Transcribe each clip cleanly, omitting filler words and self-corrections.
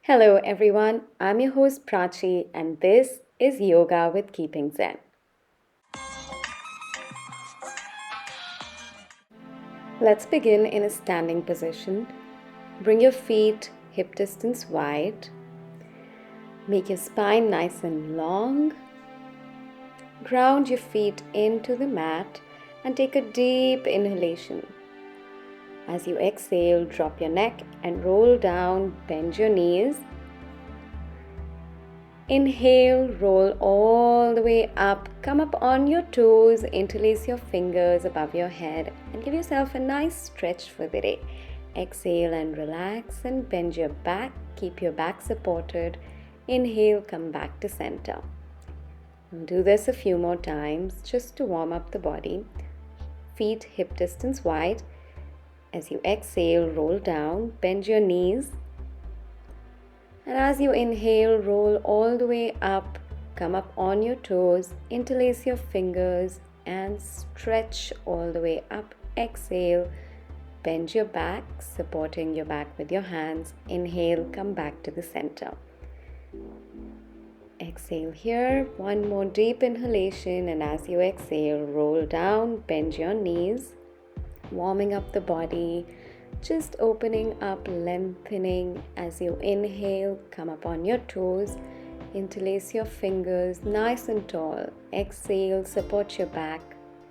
Hello everyone, I'm your host Prachi and this is Yoga with Keeping Zen. Let's begin in a standing position. Bring your feet hip distance wide. Make your spine nice and long. Ground your feet into the mat and take a deep inhalation. As you exhale, drop your neck and roll down, bend your knees. Inhale, roll all the way up, come up on your toes, interlace your fingers above your head and give yourself a nice stretch for the day. Exhale and relax and bend your back, keep your back supported. Inhale, come back to center. Do this a few more times just to warm up the body. Feet hip distance wide. As you exhale, roll down, bend your knees. And as you inhale, roll all the way up, come up on your toes, interlace your fingers and stretch all the way up. Exhale, bend your back, supporting your back with your hands. Inhale, come back to the center. Exhale here, one more deep inhalation, and as you exhale, roll down, bend your knees, warming up the body. Just opening up, lengthening. As you inhale, come up on your toes, interlace your fingers nice and tall. Exhale, support your back,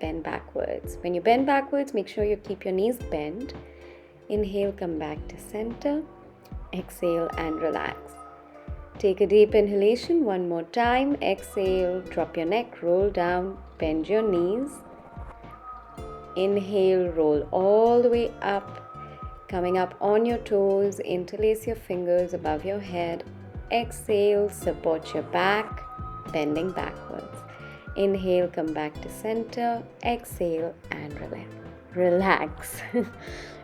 bend backwards. When you bend backwards, make sure you keep your knees bent. Inhale, come back to center. Exhale and relax. Take a deep inhalation one more time. Exhale, drop your neck, roll down, bend your knees. Inhale, roll all the way up. Coming up on your toes, interlace your fingers above your head. Exhale, support your back, bending backwards. Inhale, come back to center. Exhale and relax.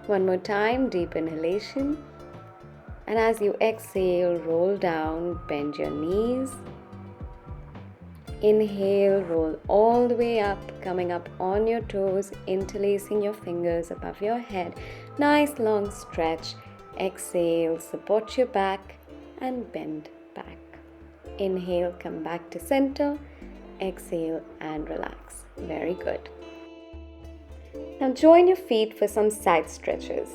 One more time, deep inhalation. And as you exhale, roll down, bend your knees. Inhale, roll all the way up, coming up on your toes, interlacing your fingers above your head. Nice long stretch. Exhale, support your back and bend back. Inhale, come back to center. Exhale and relax. Very good. Now join your feet for some side stretches.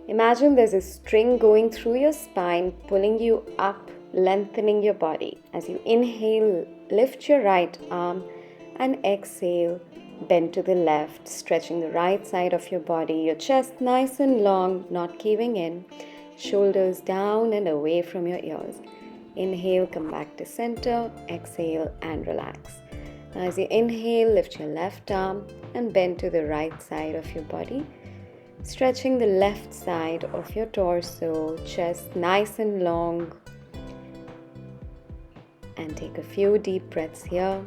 Imagine there's a string going through your spine, pulling you up, lengthening your body. As you inhale, lift your right arm and exhale, bend to the left, stretching the right side of your body. Your chest nice and long, not caving in. Shoulders down and away from your ears. Inhale, come back to center. Exhale and relax. Now as you inhale, lift your left arm and bend to the right side of your body. Stretching the left side of your torso, chest nice and long. And take a few deep breaths here.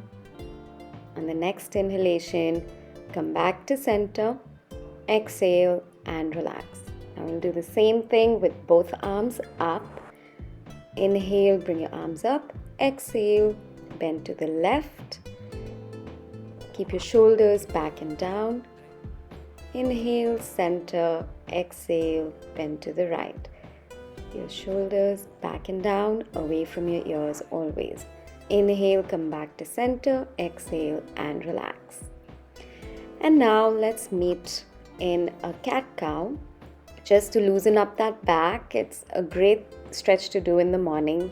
On the next inhalation, come back to center, exhale and relax. Now we'll do the same thing with both arms up. Inhale, bring your arms up. Exhale, bend to the left. Keep your shoulders back and down. Inhale, center, exhale, bend to the right. Your shoulders back and down, away from your ears always. Inhale, come back to center, exhale and relax. And now let's meet in a cat-cow. Just to loosen up that back, it's a great stretch to do in the morning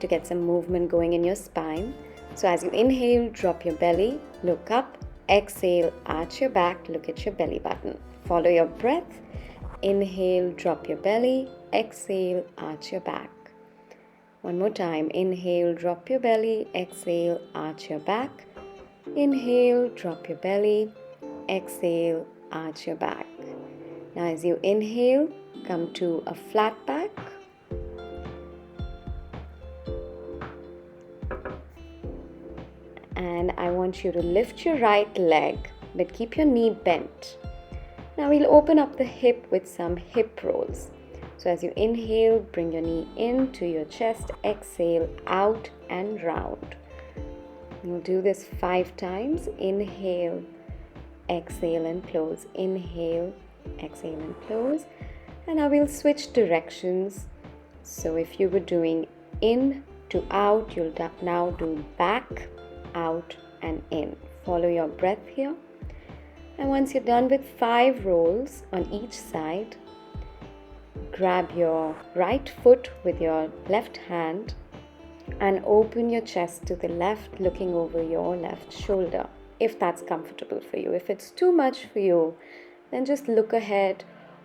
to get some movement going in your spine. So as you inhale, drop your belly, look up, exhale, arch your back, look at your belly button. Follow your breath. Inhale, drop your belly, exhale, arch your back. One more time. Inhale, drop your belly, exhale, arch your back. Inhale, drop your belly, exhale, arch your back. Now as you inhale, come to a flat back. And I want you to lift your right leg, but keep your knee bent. Now we'll open up the hip with some hip rolls. So as you inhale, bring your knee into your chest, exhale, out and round. We'll do this 5 times. Inhale, exhale and close. Inhale, exhale and close. And now we'll switch directions. So if you were doing in to out, you'll now do back, out, and in. Follow your breath here. And once you're done with 5 rolls on each side, grab your right foot with your left hand and open your chest to the left, looking over your left shoulder, if that's comfortable for you. If it's too much for you, then just look ahead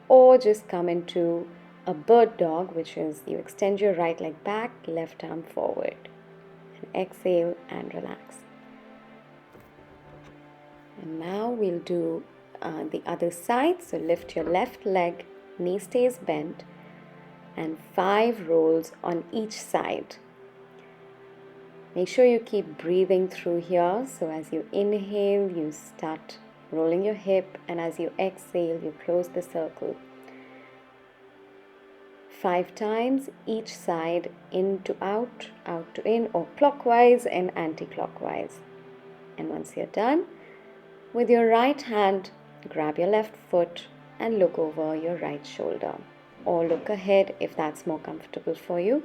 or just come into a bird dog, which is you extend your right leg back, left arm forward, and exhale and relax. And now we'll do the other side. So lift your left leg, knee stays bent, and 5 rolls on each side. Make sure you keep breathing through here. So as you inhale, you start rolling your hip, and as you exhale, you close the circle. 5 times each side, in to out, out to in, or clockwise and anti-clockwise. And once you're done, with your right hand, grab your left foot and look over your right shoulder, or look ahead if that's more comfortable for you.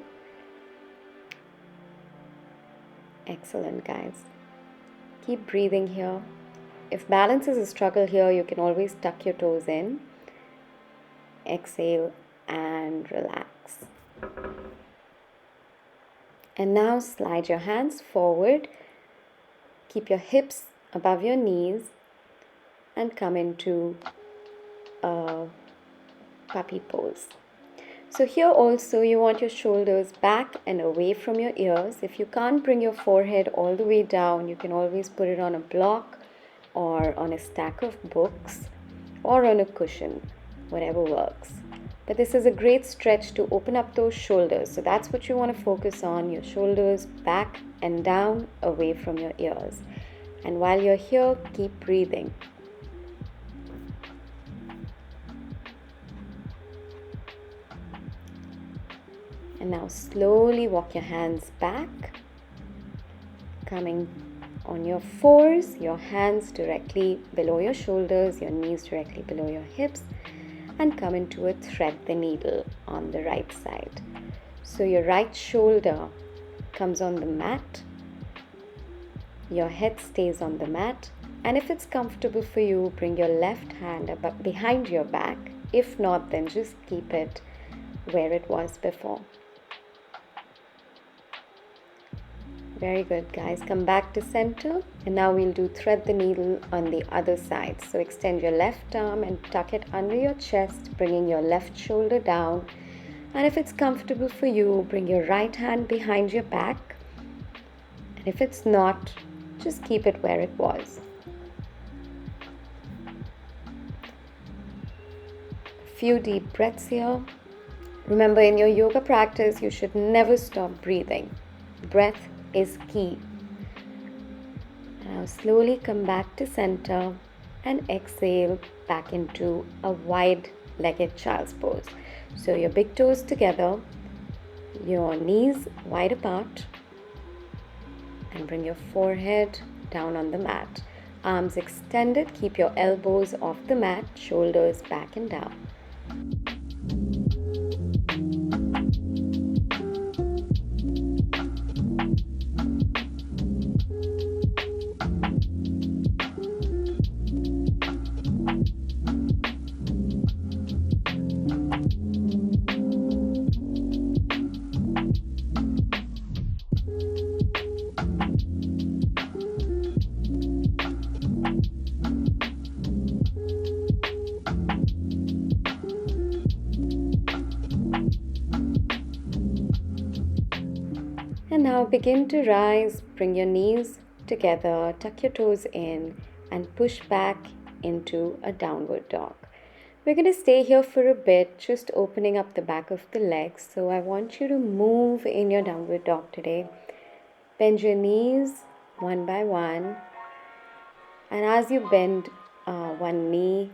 Excellent, guys. Keep breathing here. If balance is a struggle here, you can always tuck your toes in. Exhale and relax. And now slide your hands forward. Keep your hips above your knees and come into a puppy pose. So here also you want your shoulders back and away from your ears. If you can't bring your forehead all the way down, you can always put it on a block or on a stack of books or on a cushion, whatever works. But this is a great stretch to open up those shoulders. So that's what you want to focus on, your shoulders back and down, away from your ears. And while you're here, keep breathing. And now slowly walk your hands back, coming on your fours, your hands directly below your shoulders, your knees directly below your hips, and come into a thread the needle on the right side. So your right shoulder comes on the mat, your head stays on the mat, and if it's comfortable for you, bring your left hand up behind your back. If not, then just keep it where it was before. Very good, guys. Come back to center, and now we'll do thread the needle on the other side. So extend your left arm and tuck it under your chest, bringing your left shoulder down. And if it's comfortable for you, bring your right hand behind your back. And if it's not, just keep it where it was. A few deep breaths here. Remember, in your yoga practice, you should never stop breathing. Breath is key. Now slowly come back to center and exhale back into a wide-legged child's pose. So your big toes together, your knees wide apart, and bring your forehead down on the mat. Arms extended, keep your elbows off the mat, shoulders back and down. And now begin to rise, bring your knees together, tuck your toes in, and push back into a downward dog. We're going to stay here for a bit, just opening up the back of the legs. So I want you to move in your downward dog today. Bend your knees one by one. And as you bend one knee,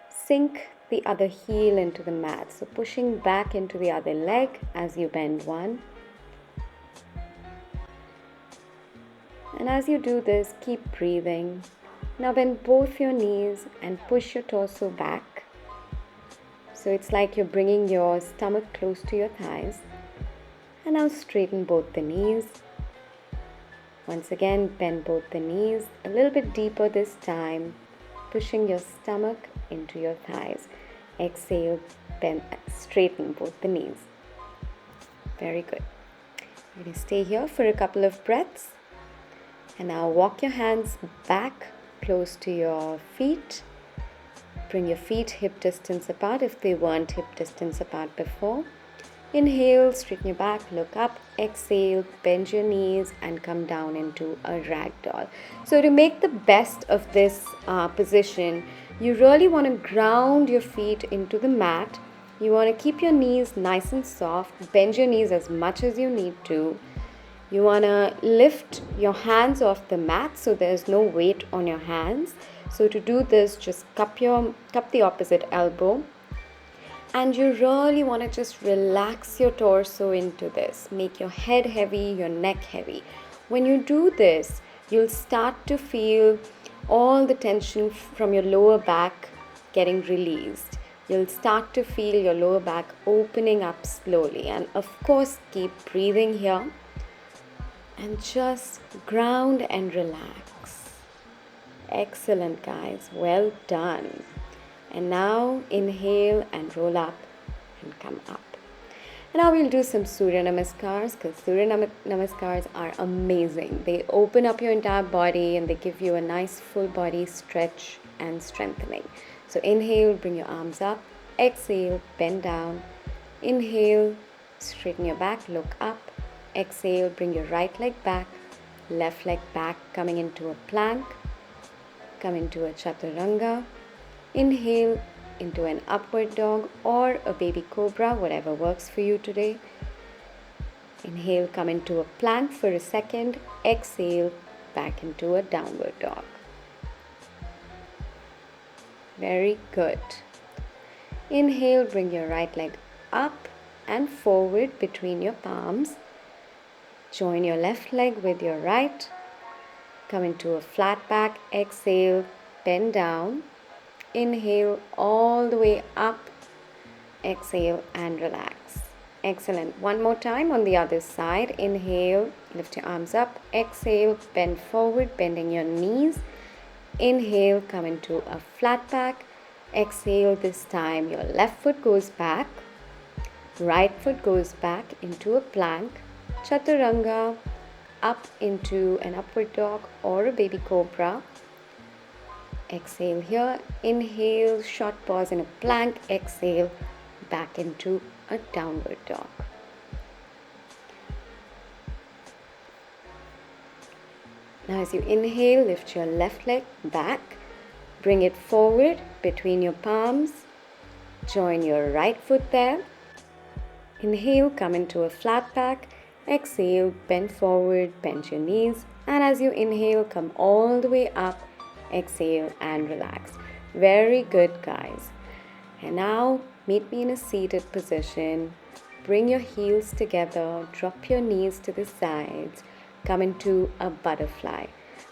sink the other heel into the mat. So pushing back into the other leg as you bend one. And as you do this, keep breathing. Now bend both your knees and push your torso back. So it's like you're bringing your stomach close to your thighs. And now straighten both the knees. Once again, bend both the knees a little bit deeper this time, pushing your stomach into your thighs. Exhale, bend, straighten both the knees. Very good. You're going to stay here for a couple of breaths. And now walk your hands back close to your feet. Bring your feet hip distance apart if they weren't hip distance apart before. Inhale, straighten your back, look up. Exhale, bend your knees and come down into a ragdoll. So to make the best of this position, you really want to ground your feet into the mat. You want to keep your knees nice and soft. Bend your knees as much as you need to. You want to lift your hands off the mat so there's no weight on your hands. So to do this, just cup the opposite elbow. And you really want to just relax your torso into this. Make your head heavy, your neck heavy. When you do this, you'll start to feel all the tension from your lower back getting released. You'll start to feel your lower back opening up slowly. And of course, keep breathing here. And just ground and relax. Excellent, guys. Well done. And now inhale and roll up and come up. And now we'll do some surya namaskars, because surya namaskars are amazing. They open up your entire body and they give you a nice full body stretch and strengthening. So inhale, bring your arms up. Exhale, bend down. Inhale, straighten your back, look up. Exhale, bring your right leg back, left leg back, coming into a plank, come into a chaturanga. Inhale into an upward dog or a baby cobra, whatever works for you today. Inhale, come into a plank for a second. Exhale, back into a downward dog. Very good. Inhale, bring your right leg up and forward between your palms. Join your left leg with your right. Come into a flat back. Exhale, bend down. Inhale all the way up. Exhale and relax. Excellent. One more time on the other side. Inhale, lift your arms up. Exhale, bend forward, bending your knees. Inhale, come into a flat back. Exhale, this time your left foot goes back. Right foot goes back into a plank. Chaturanga, up into an upward dog or a baby cobra. Exhale here. Inhale, short pause in a plank. Exhale, back into a downward dog. Now as you inhale, lift your left leg back. Bring it forward between your palms. Join your right foot there. Inhale, come into a flat back. Exhale, bend forward, bend your knees. And as you inhale, come all the way up. Exhale and relax. Very good, guys. And now meet me in a seated position. Bring your heels together. Drop your knees to the sides. Come into a butterfly.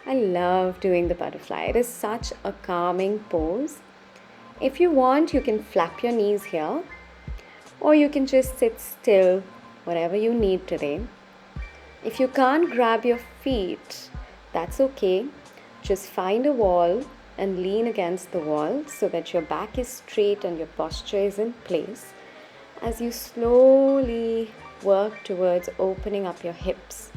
I love doing the butterfly. It is such a calming pose. If you want, you can flap your knees here, or you can just sit still, whatever you need today. If you can't grab your feet, that's okay. Just find a wall and lean against the wall so that your back is straight and your posture is in place as you slowly work towards opening up your hips.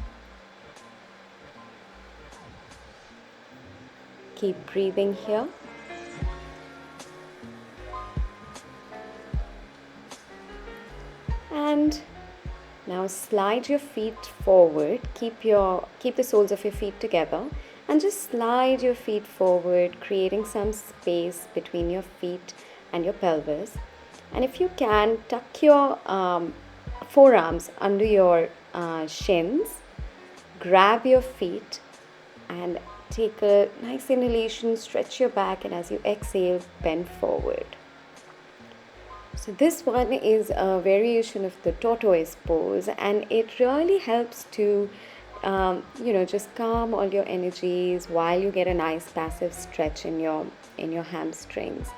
Keep breathing here. And now slide your feet forward. Keep the soles of your feet together and just slide your feet forward, creating some space between your feet and your pelvis. And if you can, tuck your forearms under your shins, grab your feet and take a nice inhalation, stretch your back, and as you exhale, bend forward. So this one is a variation of the tortoise pose, and it really helps to just calm all your energies while you get a nice passive stretch in your hamstrings.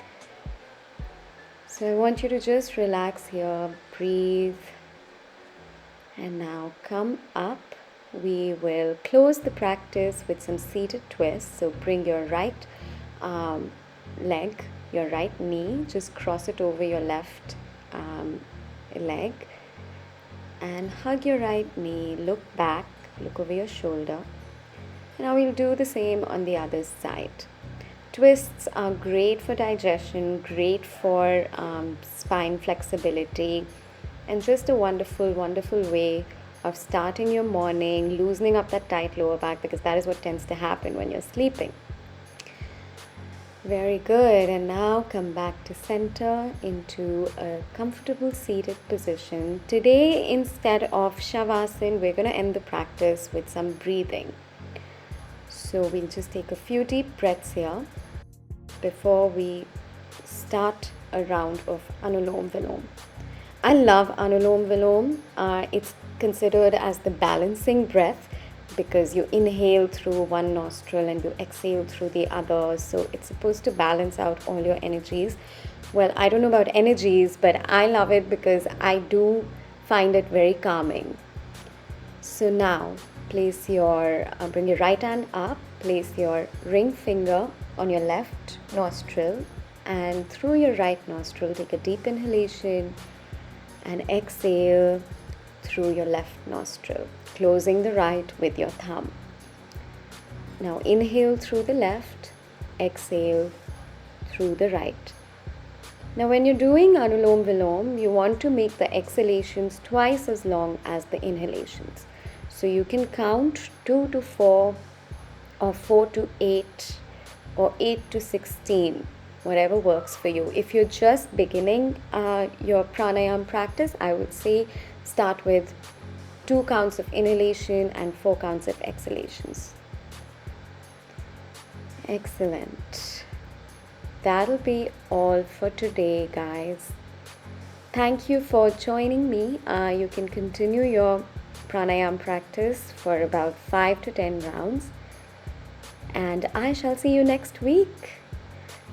So I want you to just relax here, breathe, and now come up. We will close the practice with some seated twists. So bring your right leg, your right knee, just cross it over your left leg and hug your right knee, look back, look over your shoulder. And now we'll do the same on the other side. Twists are great for digestion, great for spine flexibility, and just a wonderful, wonderful way of starting your morning, loosening up that tight lower back, because that is what tends to happen when you're sleeping. Very good. And now come back to center into a comfortable seated position. Today, instead of Shavasana, we're going to end the practice with some breathing. So we'll just take a few deep breaths here before we start a round of anulom vilom. I love anulom vilom. It's considered as the balancing breath because you inhale through one nostril and you exhale through the other. So it's supposed to balance out all your energies. Well, I don't know about energies, but I love it because I do find it very calming. So now place bring your right hand up, place your ring finger on your left nostril, and through your right nostril take a deep inhalation and exhale through your left nostril, closing the right with your thumb. Now inhale through the left, exhale through the right. Now when you're doing anulom vilom, you want to make the exhalations twice as long as the inhalations. So you can count 2 to 4 or 4 to 8 or 8 to 16, whatever works for you. If you're just beginning your pranayama practice, I would say start with 2 counts of inhalation and 4 counts of exhalations. Excellent. That'll be all for today, guys. Thank you for joining me. You can continue your pranayama practice for about 5 to 10 rounds. And I shall see you next week.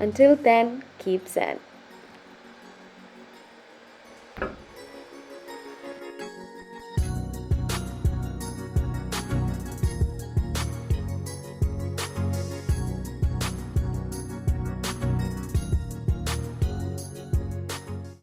Until then, keep Zen.